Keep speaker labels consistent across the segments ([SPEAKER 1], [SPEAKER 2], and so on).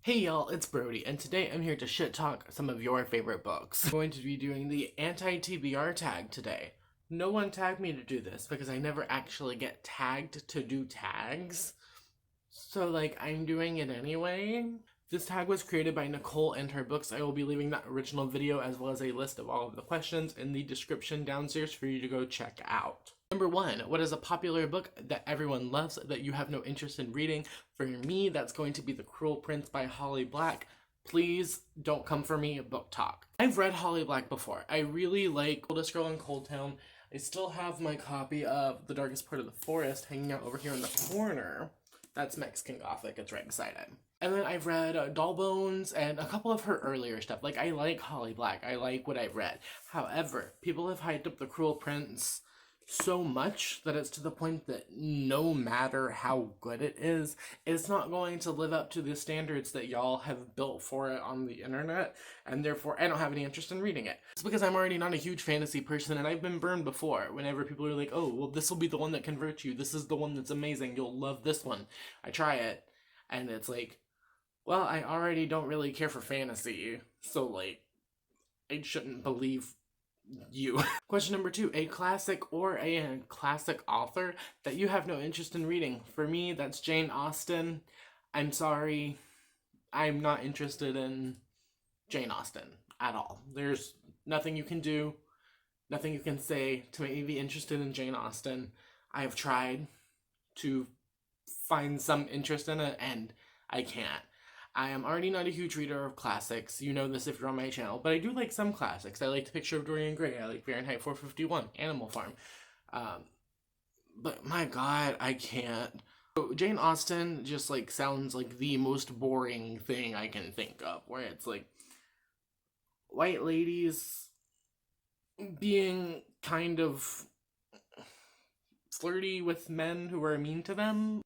[SPEAKER 1] Hey y'all, it's Brody, and today I'm here to shit talk some of your favorite books. I'm going to be doing the anti-TBR tag today. No one tagged me to do this because I never actually get tagged to do tags. So, I'm doing it anyway. This tag was created by Nicole and her books. I will be leaving that original video as well as a list of all of the questions in the description downstairs for you to go check out. Number 1, what is a popular book that everyone loves that you have no interest in reading? For me, that's going to be The Cruel Prince by Holly Black. Please don't come for me, book talk. I've read Holly Black before. I really like Oldest Girl in Cold Town. I still have my copy of The Darkest Part of the Forest hanging out over here in the corner. That's Mexican Gothic. It's right beside it. And then I've read Doll Bones and a couple of her earlier stuff. I like Holly Black. I like what I've read. However, people have hyped up The Cruel Prince so much that it's to the point that no matter how good it is, it's not going to live up to the standards that y'all have built for it on the internet, and therefore I don't have any interest in reading it. It's because I'm already not a huge fantasy person, and I've been burned before whenever people are like, oh, well, this will be the one that converts you, this is the one that's amazing, you'll love this one. I try it, and it's like, well, I already don't really care for fantasy, so I shouldn't believe you. Question number 2, a classic or a classic author that you have no interest in reading. For me, that's Jane Austen. I'm sorry, I'm not interested in Jane Austen at all. There's nothing you can do, nothing you can say to make me be interested in Jane Austen. I have tried to find some interest in it, and I can't. I am already not a huge reader of classics. You know this if you're on my channel, but I do like some classics. I like The Picture of Dorian Gray. I like Fahrenheit 451, Animal Farm. But my God, I can't. So Jane Austen just sounds like the most boring thing I can think of, where it's white ladies being kind of flirty with men who are mean to them.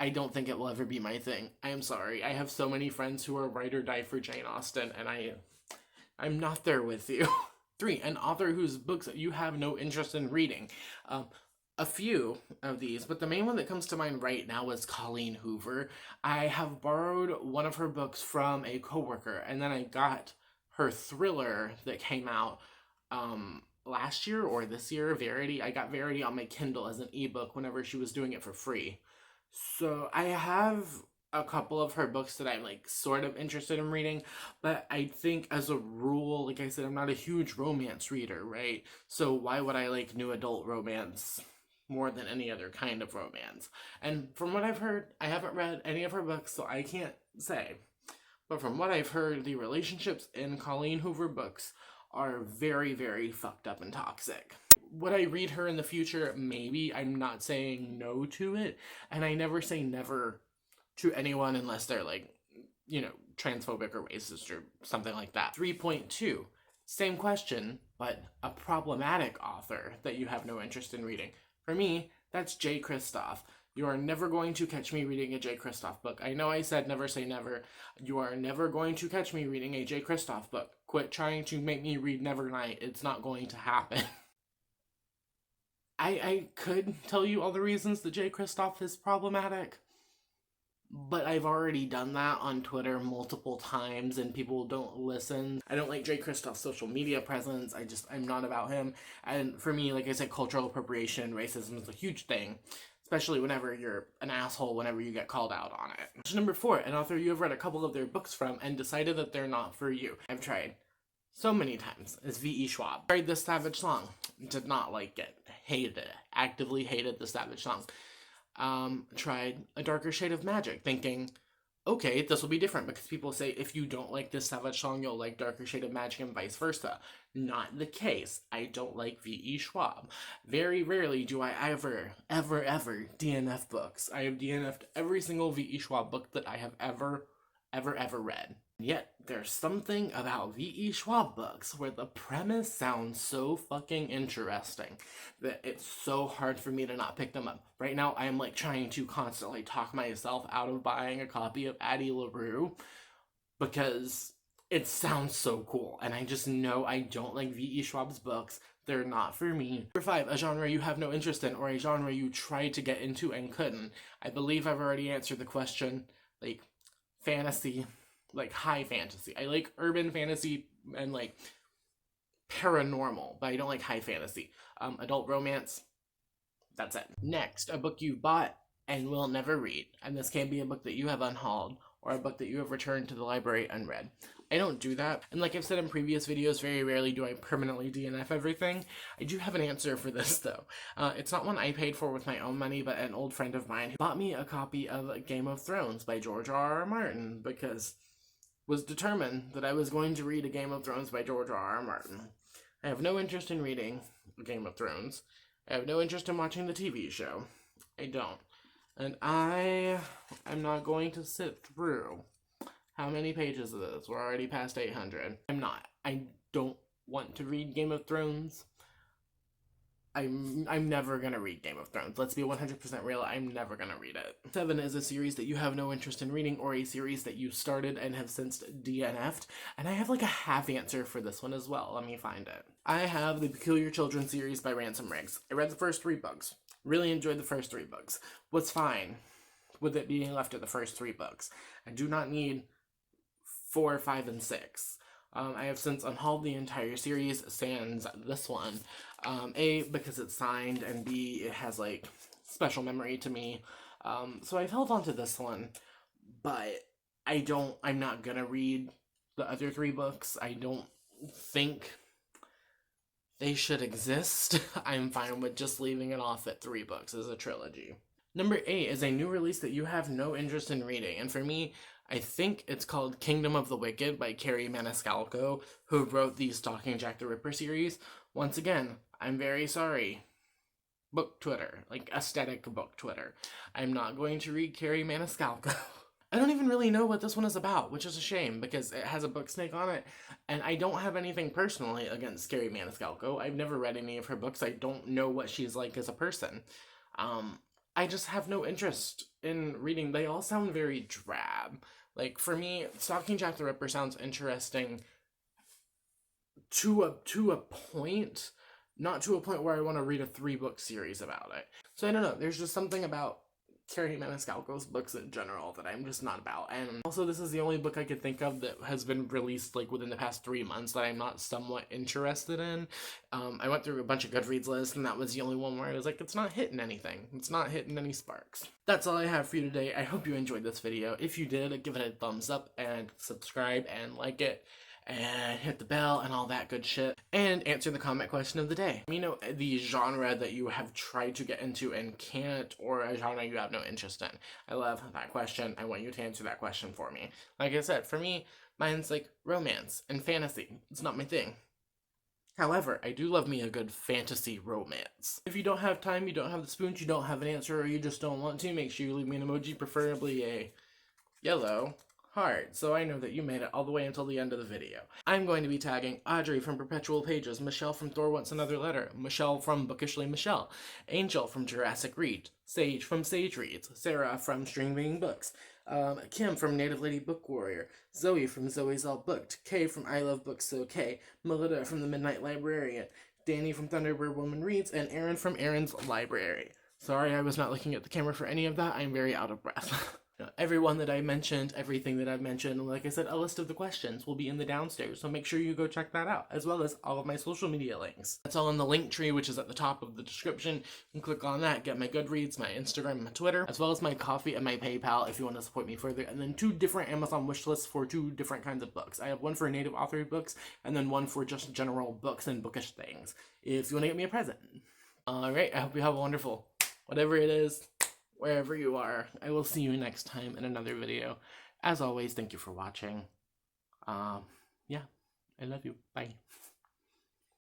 [SPEAKER 1] I don't think it will ever be my thing. I am sorry. I have so many friends who are ride or die for Jane Austen, and I'm not there with you. 3, an author whose books you have no interest in reading. A few of these, but the main one that comes to mind right now is Colleen Hoover. I have borrowed one of her books from a coworker, and then I got her thriller that came out last year or this year, Verity. I got Verity on my Kindle as an ebook whenever she was doing it for free. So I have a couple of her books that I'm sort of interested in reading, but I think as a rule, like I said, I'm not a huge romance reader, right? So why would I like new adult romance more than any other kind of romance? And from what I've heard, I haven't read any of her books, so I can't say. But from what I've heard, the relationships in Colleen Hoover books are very, very fucked up and toxic. Would I read her in the future? Maybe. I'm not saying no to it. And I never say never to anyone unless they're transphobic or racist or something like that. 3.2. Same question, but a problematic author that you have no interest in reading. For me, that's J. Kristoff. You are never going to catch me reading a J. Kristoff book. I know I said never say never. You are never going to catch me reading a J. Kristoff book. Quit trying to make me read Nevernight. It's not going to happen. I could tell you all the reasons that J. Kristoff is problematic, but I've already done that on Twitter multiple times and people don't listen. I don't like J. Kristoff's social media presence. I'm not about him. And for me, like I said, cultural appropriation, racism is a huge thing, especially whenever you're an asshole, whenever you get called out on it. Question number 4, an author you have read a couple of their books from and decided that they're not for you. I've tried so many times. Is V.E. Schwab. Tried The Savage Song. Did not like it. Hated it. Actively hated The Savage Song. Tried A Darker Shade of Magic, thinking, okay, this will be different because people say if you don't like this Savage Song, you'll like Darker Shade of Magic and vice versa. Not the case. I don't like V.E. Schwab. Very rarely do I ever DNF books. I have DNF'd every single V.E. Schwab book that I have ever read. Yet, there's something about V.E. Schwab books where the premise sounds so fucking interesting that it's so hard for me to not pick them up. Right now, I am trying to constantly talk myself out of buying a copy of Addie LaRue because it sounds so cool, and I just know I don't like V.E. Schwab's books. They're not for me. Number 5, a genre you have no interest in or a genre you tried to get into and couldn't. I believe I've already answered the question. Fantasy. like high fantasy. I like urban fantasy and like paranormal, but I don't like high fantasy. Adult romance, that's it. Next, a book you bought and will never read. And this can be a book that you have unhauled or a book that you have returned to the library unread. I don't do that. And like I've said in previous videos, very rarely do I permanently DNF everything. I do have an answer for this though. It's not one I paid for with my own money, but an old friend of mine who bought me a copy of Game of Thrones by George R.R. Martin because was determined that I was going to read a Game of Thrones by George R.R. Martin. I have no interest in reading Game of Thrones. I have no interest in watching the TV show. I don't. And I am not going to sit through how many pages of this? We're already past 800. I'm not. I don't want to read Game of Thrones. I'm never gonna read Game of Thrones. Let's be 100% real, I'm never gonna read it. 7 is a series that you have no interest in reading or a series that you started and have since DNF'd. And I have like a half answer for this one as well. Let me find it. I have the Peculiar Children series by Ransom Riggs. I read the first 3 books. Really enjoyed the first 3 books. Was fine with it being left at the first 3 books. I do not need 4, 5, and 6. I have since unhauled the entire series, sans this one. A, because it's signed, and B, it has, like, special memory to me. So I've held on to this one, but I'm not gonna read the other 3 books. I don't think they should exist. I'm fine with just leaving it off at 3 books as a trilogy. Number 8 is a new release that you have no interest in reading, and for me, I think it's called Kingdom of the Wicked by Carrie Maniscalco, who wrote the Stalking Jack the Ripper series. Once again, I'm very sorry. Book Twitter, like aesthetic book Twitter. I'm not going to read Carrie Maniscalco. I don't even really know what this one is about, which is a shame because it has a book snake on it, and I don't have anything personally against Carrie Maniscalco. I've never read any of her books. I don't know what she's like as a person. I just have no interest in reading. They all sound very drab. Like, for me, Stalking Jack the Ripper sounds interesting to a point, not to a point where I want to read a 3-book series about it. So I don't know, there's just something about Carrie Maniscalco's books in general that I'm just not about. And also, this is the only book I could think of that has been released like within the past 3 months that I'm not somewhat interested in. I went through a bunch of Goodreads lists, and that was the only one where I was like, it's not hitting anything. It's not hitting any sparks. That's all I have for you today. I hope you enjoyed this video. If you did, give it a thumbs up and subscribe and like it. And hit the bell and all that good shit. And answer the comment question of the day. Let me know the genre that you have tried to get into and can't, or a genre you have no interest in. I love that question. I want you to answer that question for me. Like I said, for me, mine's like romance and fantasy. It's not my thing. However, I do love me a good fantasy romance. If you don't have time, you don't have the spoons, you don't have an answer, or you just don't want to, make sure you leave me an emoji, preferably a yellow heart, so I know that you made it all the way until the end of the video. I'm going to be tagging Audrey from Perpetual Pages, Michelle from Thor Wants Another Letter, Michelle from Bookishly Michelle, Angel from Jurassic Read, Sage from Sage Reads, Sarah from Streaming Books, Kim from Native Lady Book Warrior, Zoe from Zoe's All Booked, Kay from I Love Books So Kay, Melita from The Midnight Librarian, Danny from Thunderbird Woman Reads, and Aaron from Aaron's Library. Sorry I was not looking at the camera for any of that, I'm very out of breath. Everyone that I mentioned, everything that I've mentioned, like I said, a list of the questions will be in the downstairs, so make sure you go check that out, as well as all of my social media links. That's all in the link tree, which is at the top of the description. You can click on that, get my Goodreads, my Instagram, my Twitter, as well as my Ko-fi and my PayPal if you want to support me further, and then 2 different Amazon wish lists for 2 different kinds of books. I have one for native author books, and then one for just general books and bookish things, if you want to get me a present. Alright, I hope you have a wonderful, whatever it is, wherever you are. I will see you next time in another video. As always, thank you for watching. Yeah, I love you. Bye.